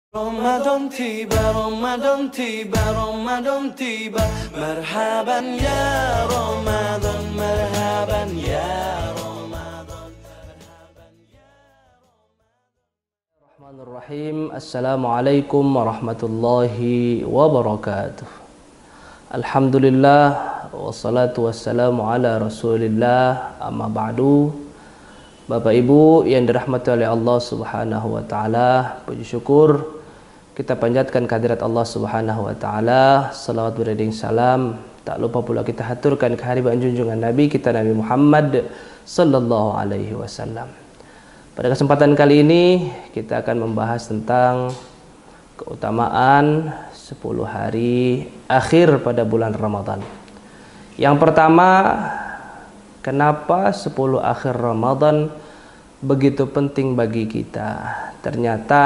رمضان تيبا رمضان تيبا رمضان تيبا مرحبا يا رمضان مرحبا يا رمضان Bismillahirrahmanirrahim. Assalamualaikum warahmatullahi wabarakatuh. Alhamdulillah wassalatu wassalamu ala rasulillah, amma ba'du. Bapak Ibu yang dirahmati oleh Allah Subhanahu wa taala, puji syukur kita panjatkan kehadirat Allah Subhanahu wa taala. Salawat beriring salam tak lupa pula kita haturkan kehadiran junjungan Nabi kita Nabi Muhammad sallallahu alaihi wasallam. Pada kesempatan kali ini kita akan membahas tentang keutamaan 10 hari akhir pada bulan Ramadan. Yang pertama, kenapa 10 akhir Ramadan begitu penting bagi kita? Ternyata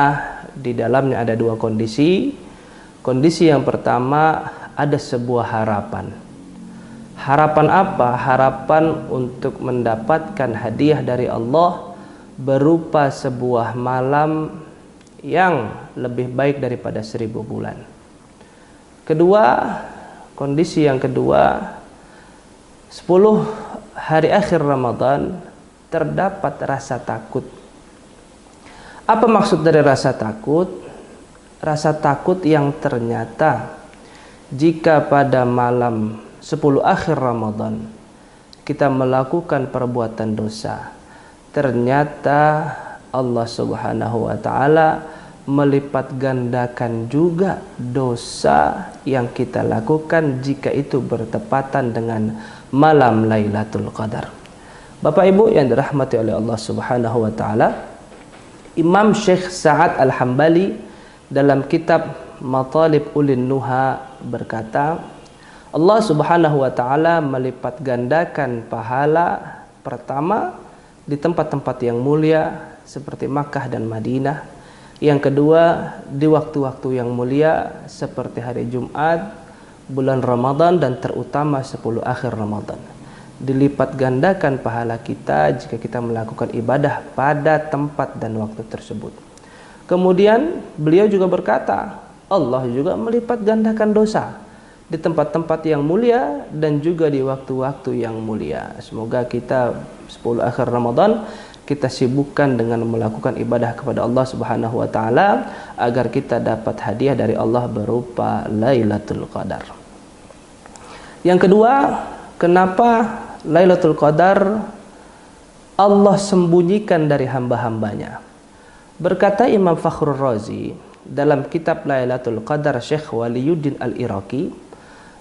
di dalamnya ada dua kondisi. Kondisi yang pertama, ada sebuah harapan. Harapan apa? Harapan untuk mendapatkan hadiah dari Allah berupa sebuah malam yang lebih baik daripada 1000 bulan. Kedua, kondisi yang kedua, 10 hari akhir Ramadan terdapat rasa takut. Apa maksud dari rasa takut? Rasa takut yang ternyata jika pada malam 10 akhir Ramadan kita melakukan perbuatan dosa, ternyata Allah Subhanahu wa taala melipat gandakan juga dosa yang kita lakukan jika itu bertepatan dengan malam Lailatul Qadar. Bapak Ibu yang dirahmati oleh Allah Subhanahu wa taala, Imam Syekh Sa'ad Al-Hambali dalam kitab Matalib Ulin Nuha berkata, Allah Subhanahu wa taala melipat gandakan pahala pertama di tempat-tempat yang mulia seperti Makkah dan Madinah. Yang kedua, di waktu-waktu yang mulia seperti hari Jumat, bulan Ramadan, dan terutama 10 akhir Ramadan. Dilipat gandakan pahala kita jika kita melakukan ibadah pada tempat dan waktu tersebut. Kemudian beliau juga berkata, Allah juga melipat gandakan dosa di tempat-tempat yang mulia dan juga di waktu-waktu yang mulia. Semoga kita 10 akhir Ramadan kita sibukkan dengan melakukan ibadah kepada Allah Subhanahu wa taala agar kita dapat hadiah dari Allah berupa Lailatul Qadar. Yang kedua, kenapa Lailatul Qadar Allah sembunyikan dari hamba-hambanya? Berkata Imam Fakhrur Razi dalam kitab Lailatul Qadar Syekh Waliyuddin Al-Iraqi,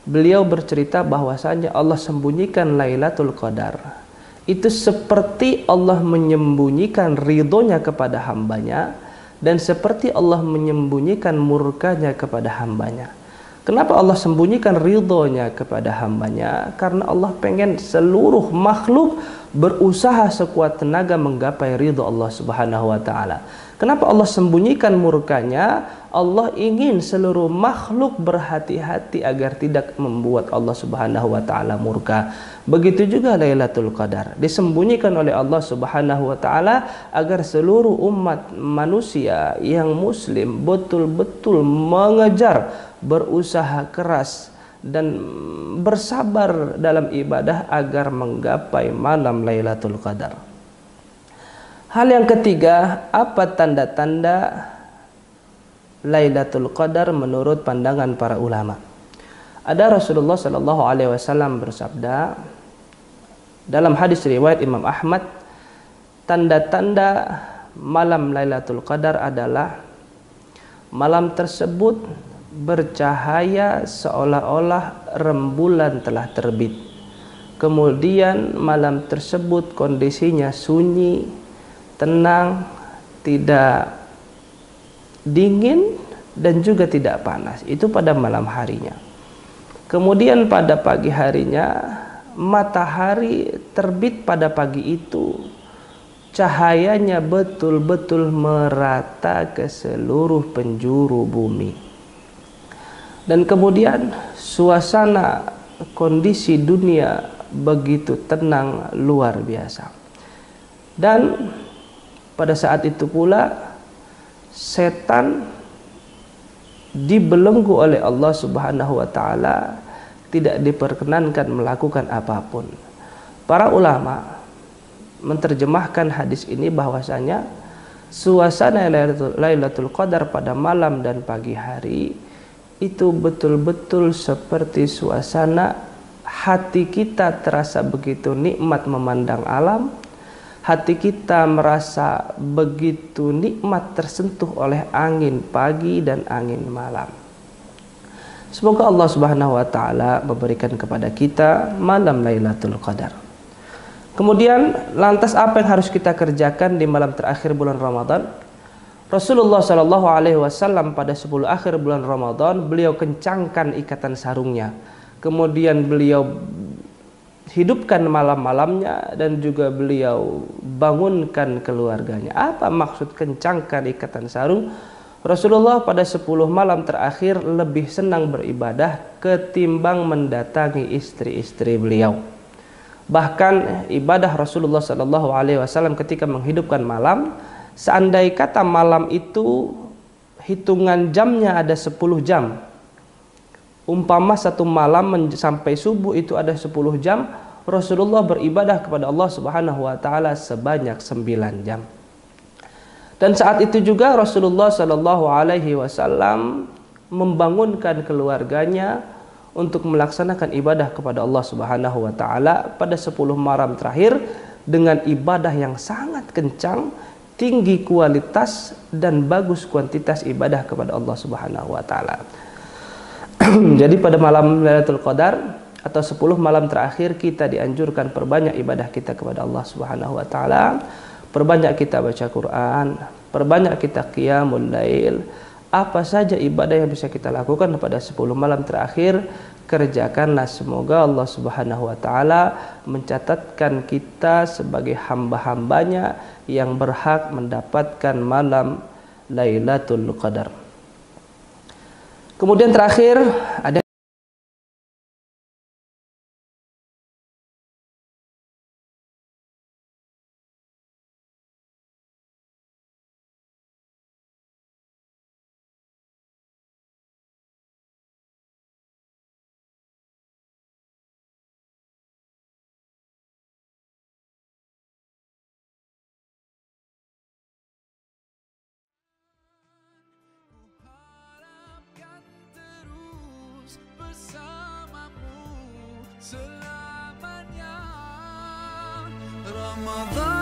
beliau bercerita bahwasanya Allah sembunyikan Lailatul Qadar itu seperti Allah menyembunyikan ridhonya kepada hambanya dan seperti Allah menyembunyikan murkanya kepada hambanya. Kenapa Allah sembunyikan ridhonya kepada hambanya? Karena Allah pengen seluruh makhluk berusaha sekuat tenaga menggapai ridho Allah Subhanahu wa taala. Kenapa Allah sembunyikan murkanya? Allah ingin seluruh makhluk berhati-hati agar tidak membuat Allah Subhanahu wa taala murka. Begitu juga Lailatul Qadar disembunyikan oleh Allah Subhanahu wa taala agar seluruh umat manusia yang muslim betul-betul mengejar, berusaha keras dan bersabar dalam ibadah agar menggapai malam Lailatul Qadar. Hal yang ketiga, apa tanda-tanda Lailatul Qadar menurut pandangan para ulama? Ada Rasulullah sallallahu alaihi wasallam bersabda dalam hadis riwayat Imam Ahmad, tanda-tanda malam Lailatul Qadar adalah malam tersebut bercahaya seolah-olah rembulan telah terbit. Kemudian malam tersebut kondisinya sunyi, tenang, tidak dingin dan juga tidak panas. Itu pada malam harinya. Kemudian pada pagi harinya matahari terbit pada pagi itu, cahayanya betul-betul merata ke seluruh penjuru bumi. Dan kemudian suasana kondisi dunia begitu tenang luar biasa. Dan pada saat itu pula setan dibelenggu oleh Allah Subhanahu wa taala, tidak diperkenankan melakukan apapun. Para ulama menerjemahkan hadis ini bahwasanya suasana Lailatul Qadar pada malam dan pagi hari itu betul-betul seperti suasana hati kita terasa begitu nikmat memandang alam, hati kita merasa begitu nikmat tersentuh oleh angin pagi dan angin malam. Semoga Allah Subhanahu wa taala memberikan kepada kita malam Lailatul Qadar. Kemudian lantas apa yang harus kita kerjakan di malam terakhir bulan Ramadan? Rasulullah Shallallahu alaihi wasallam pada 10 akhir bulan Ramadan beliau kencangkan ikatan sarungnya. Kemudian beliau hidupkan malam-malamnya dan juga beliau bangunkan keluarganya. Apa maksud kencangkan ikatan sarung? Rasulullah pada 10 malam terakhir lebih senang beribadah ketimbang mendatangi istri-istri beliau. Bahkan ibadah Rasulullah Shallallahu alaihi wasallam ketika menghidupkan malam, seandai kata malam itu hitungan jamnya ada 10 jam, umpama satu malam sampai subuh itu ada 10 jam, Rasulullah beribadah kepada Allah Subhanahu wa taala sebanyak 9 jam. Dan saat itu juga Rasulullah Shallallahu alaihi wasallam membangunkan keluarganya untuk melaksanakan ibadah kepada Allah Subhanahu wa taala pada 10 malam terakhir dengan ibadah yang sangat kencang, tinggi kualitas dan bagus kuantitas ibadah kepada Allah Subhanahu wa taala. Jadi pada malam Lailatul Qadar atau 10 malam terakhir kita dianjurkan perbanyak ibadah kita kepada Allah Subhanahu wa taala. Perbanyak kita baca Quran, perbanyak kita qiyamul lail. Apa saja ibadah yang bisa kita lakukan pada 10 malam terakhir, kerjakanlah. Semoga Allah Subhanahu wa taala mencatatkan kita sebagai hamba-hambanya yang berhak mendapatkan malam Lailatul Qadar. Kemudian terakhir ada bersamamu selamanya. Ramadan